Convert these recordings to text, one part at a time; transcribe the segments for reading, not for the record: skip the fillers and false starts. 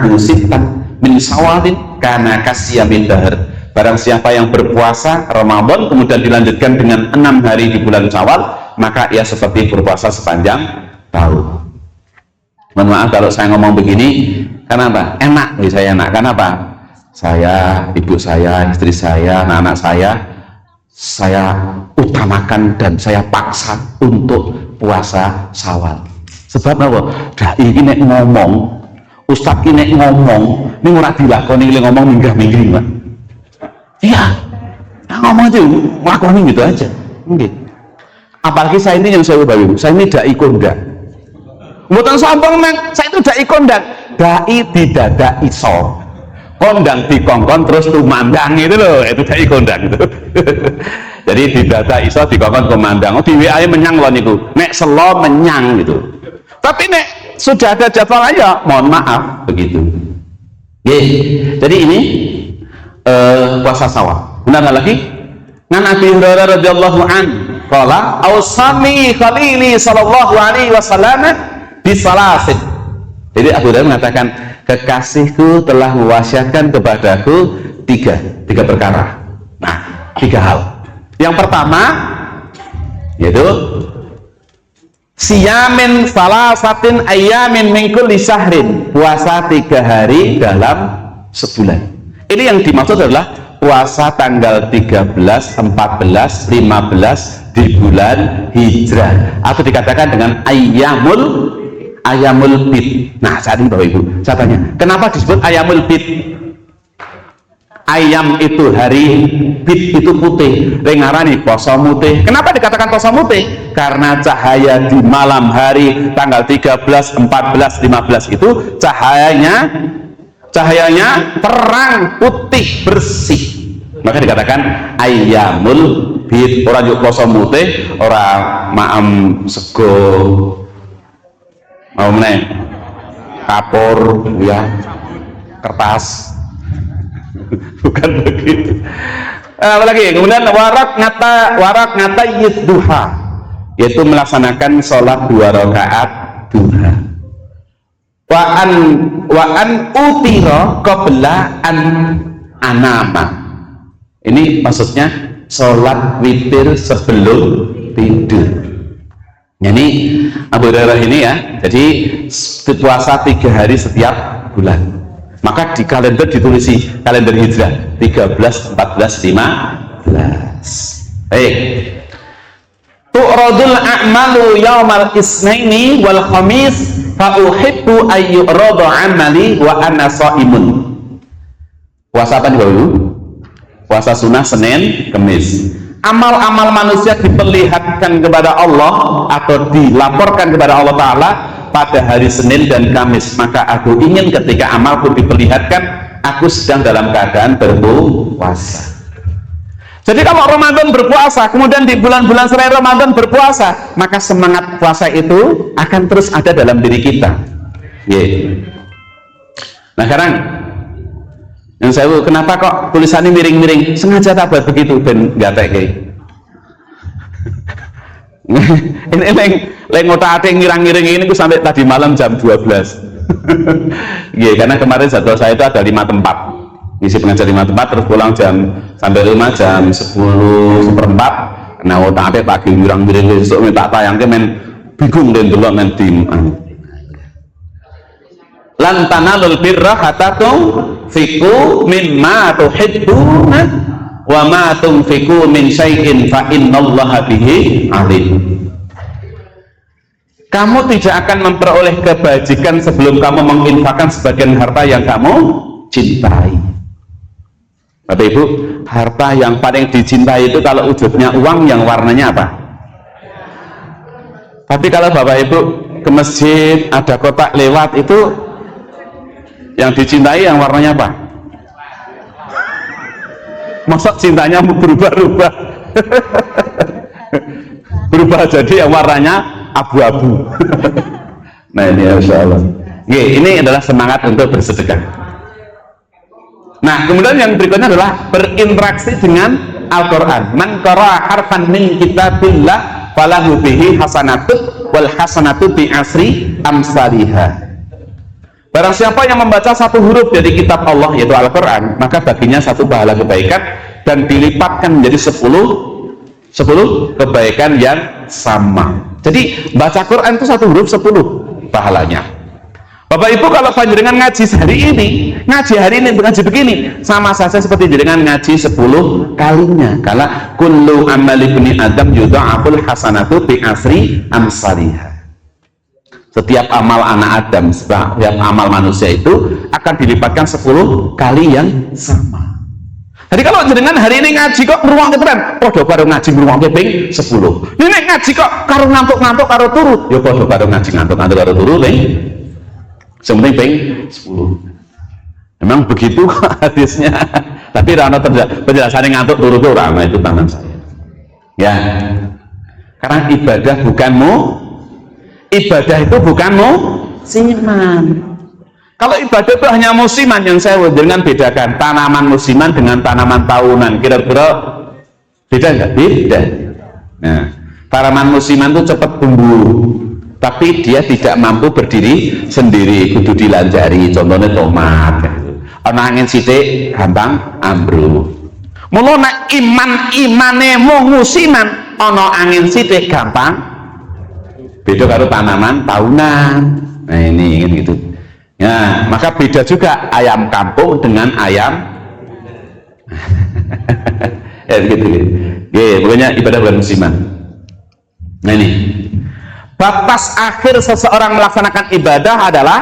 ma'ahu sittan min sawalin kana kasyamin dahr. Barang siapa yang berpuasa Ramadan kemudian dilanjutkan dengan 6 hari di bulan Syawal, maka ia seperti berpuasa sepanjang tahun. Mohon maaf kalau saya ngomong begini, kenapa? Enak, saya enak. Kenapa? Saya, ibu saya, istri saya, anak-anak saya utamakan dan saya paksa untuk puasa Syawal. Sebab apa? Dai ini ngomong, ustaz ini ngomong, ini ora dilakoni ngomong minggah-minggih, Pak. Iya, ngomong aja, ngelakuin gitu aja. Mungkin. Apalagi saya ini yang saya bayu, saya ini dai kondang. Mboten sombong nang, saya itu dai kondang. Dai didadak iso, kondang dikongkon terus tumandang itu loh, itu dai kondang itu. Jadi didadak iso dikongkon kumandang. Oh di WA menyang loh niku, nek selo menyang gitu. Tapi nek sudah ada jadwal aja, mohon maaf begitu. Jadi ini puasa Syawal. Benar lagi? Ngan Abi Hurairah radhiyallahu an, qala ausami khalili sallallahu alaihi wasallam bisalasin. Jadi Abu Hurairah mengatakan, kekasihku telah mewasiatkan kepadaku tiga perkara. Nah, 3 hal. Yang pertama yaitu siyamin salasatin ayamin min kulli syahrin, puasa 3 hari dalam sebulan. Ini yang dimaksud adalah puasa tanggal 13, 14, 15 di bulan Hijrah, atau dikatakan dengan ayamul bid. Nah, saat ini Bapak Ibu, saya tanya, kenapa disebut ayamul bid? Ayam itu hari, bid itu putih, rengarani poso mutih. Kenapa dikatakan poso mutih? Karena cahaya di malam hari tanggal 13, 14, 15 itu cahayanya terang, putih, bersih, maka dikatakan ayamul bid. Orang yuk poso mutih, orang maam sego mau meneh kapur ya, kertas. Bukan begitu. Apalagi kemudian warak ngata yidduha, yaitu melaksanakan sholat 2 rakaat duha. Wa an utira qabla an anama. Ini maksudnya sholat witir sebelum tidur. Jadi Abu Hurairah ini ya, jadi puasa 3 hari setiap bulan. Maka di kalender ditulisi kalender Hijrah 13, 14, 15. Baik. Tu'radul a'malu yaumal isnaini wal khamis fa uhibbu ay yu'rada 'amali wa ana shaimun. Puasa apa nih Bapak Ibu? Puasa sunnah Senin, Kamis. Amal-amal manusia diperlihatkan kepada Allah atau dilaporkan kepada Allah Ta'ala pada hari Senin dan Kamis. Maka aku ingin ketika amalku diperlihatkan, aku sedang dalam keadaan berpuasa. Jadi kalau Ramadan berpuasa, kemudian di bulan-bulan selain Ramadan berpuasa, maka semangat puasa itu akan terus ada dalam diri kita. Nah sekarang yang saya tahu, kenapa kok tulisannya miring-miring? Sengaja tak buat begitu ben gatek kayak. Ini leng otak ngirang-ngiring ini aku sampai tadi malam jam 12. Karena kemarin jadwal saya itu ada 5 tempat. Ngisi pengajar 5 tempat, terus pulang sampai rumah jam 10:04. Nah otak pagi ngirang-ngiring besok minta tayang ke men bingung dan dulu men tim. Lan tanalul birra hatta tunfiqu mimma tuhibbuna wa ma tunfiqu min syai'in fa innallaha bihi alim. Kamu tidak akan memperoleh kebajikan sebelum kamu menginfakkan sebagian harta yang kamu cintai. Bapak Ibu, harta yang paling dicintai itu kalau wujudnya uang yang warnanya apa? Tapi kalau Bapak Ibu ke masjid ada kotak lewat itu yang dicintai yang warnanya apa? Masa cintanya berubah-ubah? Berubah jadi yang warnanya abu-abu. Nah ini Insya Allah. Ini adalah semangat untuk bersedekah. Nah kemudian yang berikutnya adalah berinteraksi dengan Al-Quran. Man qara'a harfan min kitabillah falahu bihi hasanatun wal hasanatu bi asri amsalihah. Barang siapa yang membaca satu huruf dari kitab Allah yaitu Al-Quran, maka baginya satu pahala kebaikan dan dilipatkan menjadi 10 kebaikan yang sama. Jadi baca Quran itu satu huruf 10 pahalanya. Bapak Ibu, kalau panjenengan ngaji hari ini ngaji begini, sama saja seperti jenengan ngaji 10 kalinya. Karena kullu amali ibni adam yudha'aful hasanatu bi asri amsalihah. Setiap amal anak Adam, setiap amal manusia itu akan dilipatkan 10 kali yang sama. Jadi kalau jenengan hari ini ngaji kok beruang keteran, podo karo ngaji beruang ping 10. Ini ngaji kok karo ngantuk-ngantuk karo turu, ya podo karo ngaji ngantuk-ngantuk karo turu ping sementing ping 10. Memang begitu hadisnya. Tapi rano penjelasannya ngantuk turu itu rano itu tangan saya. Ya. Karena ibadah itu bukan musiman. Kalau ibadah itu hanya musiman, yang saya dengan bedakan tanaman musiman dengan tanaman tahunan. Kira-kira beda nggak? Beda. Nah, tanaman musiman itu cepat tumbuh, tapi dia tidak mampu berdiri sendiri, kudu dilanjari. Contohnya tomat. Ana angin sithik gampang ambruk. Mula nek imane musiman, ana angin sithik gampang. Beda karo tanaman tahunan. Nah ini kan gitu. Ya, maka beda juga ayam kampung dengan ayam. Ya gitu. Ya, pokoknya ibadah bulan musiman. Nah ini. Batas akhir seseorang melaksanakan ibadah adalah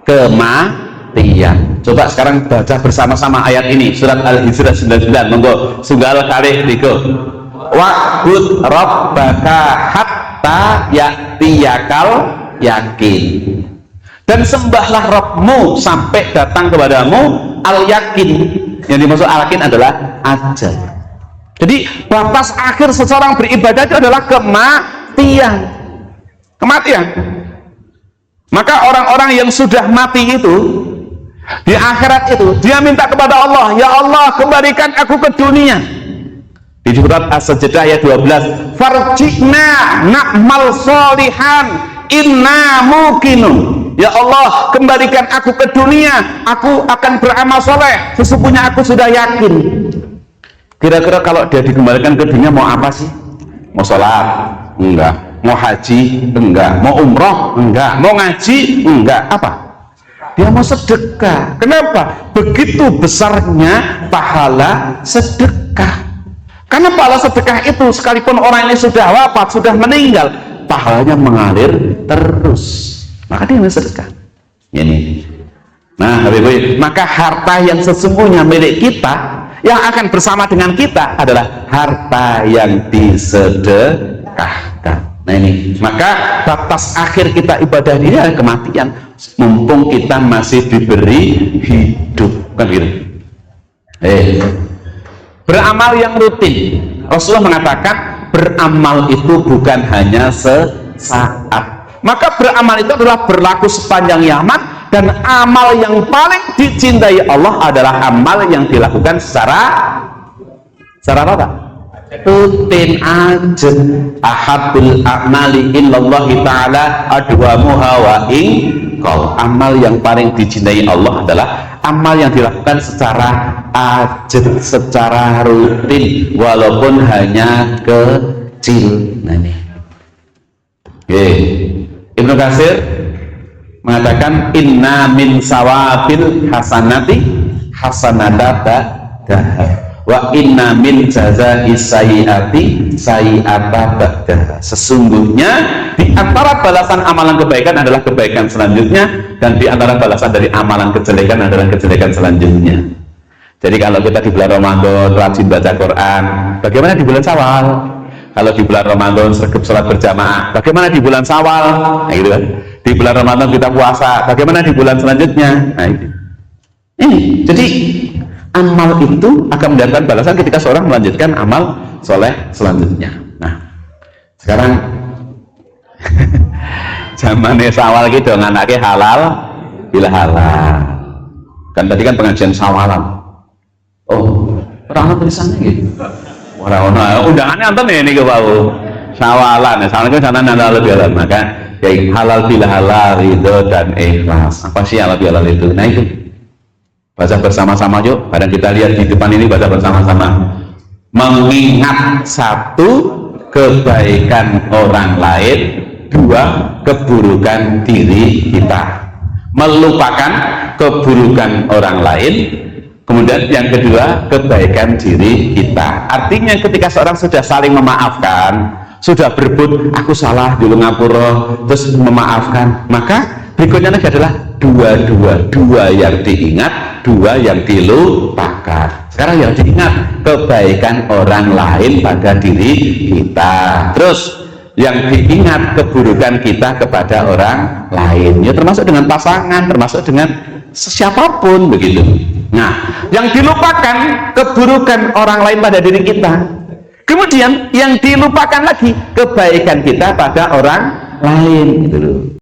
kematian. Coba sekarang baca bersama-sama ayat ini, surat Al-Hijr 99. Monggo sunggal kalih diko. Wa'bud rabbaka hatta ya'tiyakal yakin, dan sembahlah Rabbmu sampai datang kepadamu al-yakin. Yang dimaksud al-yakin adalah ajal. Jadi batas akhir seseorang beribadah itu adalah kematian. Maka orang-orang yang sudah mati itu di akhirat itu dia minta kepada Allah, ya Allah kembalikan aku ke dunia. Di surat As-Sajdah ayat 12, farji'na na'mal solihan inna muqinun. Ya Allah kembalikan aku ke dunia, aku akan beramal soleh, sesungguhnya aku sudah yakin. Kira-kira kalau dia dikembalikan ke dunia mau apa sih? Mau sholat? Enggak. Mau haji? Enggak. Mau umroh? Enggak. Mau ngaji? Enggak. Apa? Dia mau sedekah. Kenapa? Begitu besarnya pahala sedekah. Karena pahala sedekah itu sekalipun orang ini sudah wafat, sudah meninggal, pahalanya mengalir terus. Maka dia sedekah. Ini. Nah, maka harta yang sesungguhnya milik kita, yang akan bersama dengan kita adalah harta yang disedekahkan. Nah ini. Maka batas akhir kita ibadah ini adalah kematian. Mumpung kita masih diberi hidup, kan gitu. Beramal yang rutin. Rasulullah mengatakan beramal itu bukan hanya sesaat. Maka beramal itu adalah berlaku sepanjang zaman, dan amal yang paling dicintai Allah adalah amal yang dilakukan secara apa? Rutin aja. Ahabul a'mali illallahi ta'ala adwamuha wa inqal. Amal yang paling dicintai Allah adalah amal yang dilakukan secara ajat, secara rutin, walaupun hanya kecil. Nah ini. Ibnu Katsir mengatakan inna min sawabil hasanati hasanatata dahar wa inna min jazai sayyiati sayyiata ba'daha. Sesungguhnya di antara balasan amalan kebaikan adalah kebaikan selanjutnya, dan di antara balasan dari amalan kejelekan adalah kejelekan selanjutnya. Jadi kalau kita di bulan Ramadan rajin baca Quran, bagaimana di bulan Syawal? Kalau di bulan Ramadan sergap sholat berjamaah, bagaimana di bulan Syawal? Nah gitu kan. Di bulan Ramadan kita puasa, bagaimana di bulan selanjutnya? Nah itu. Ini. Jadi amal itu akan mendapatkan balasan ketika seorang melanjutkan amal soleh selanjutnya. Nah, sekarang zamannya Syawal gitu nganake halal bila halal. Kan tadi kan pengajian Syawalan. Oh, orang tulisannya gitu. Orang undangannya anten ini ke bau Syawalan. Syawalan kan sana nanda lebih dalam. Maka kayak halal bila halal, ridho dan ikhlas. Apa sih halal bila halal itu? Nah itu baca bersama-sama yuk. Kadang kita lihat di depan ini, baca bersama-sama. Mengingat satu, kebaikan orang lain, dua, keburukan diri kita. Melupakan keburukan orang lain, kemudian yang kedua, kebaikan diri kita. Artinya ketika seorang sudah saling memaafkan, sudah berebut, aku salah dulu ngapura, terus memaafkan, maka berikutnya lagi adalah dua yang diingat, dua yang dilupakan. Sekarang yang diingat, kebaikan orang lain pada diri kita. Terus yang diingat, keburukan kita kepada orang lain, ya termasuk dengan pasangan, termasuk dengan siapapun begitu. Nah, yang dilupakan, keburukan orang lain pada diri kita. Kemudian yang dilupakan lagi, kebaikan kita pada orang lain gitu loh.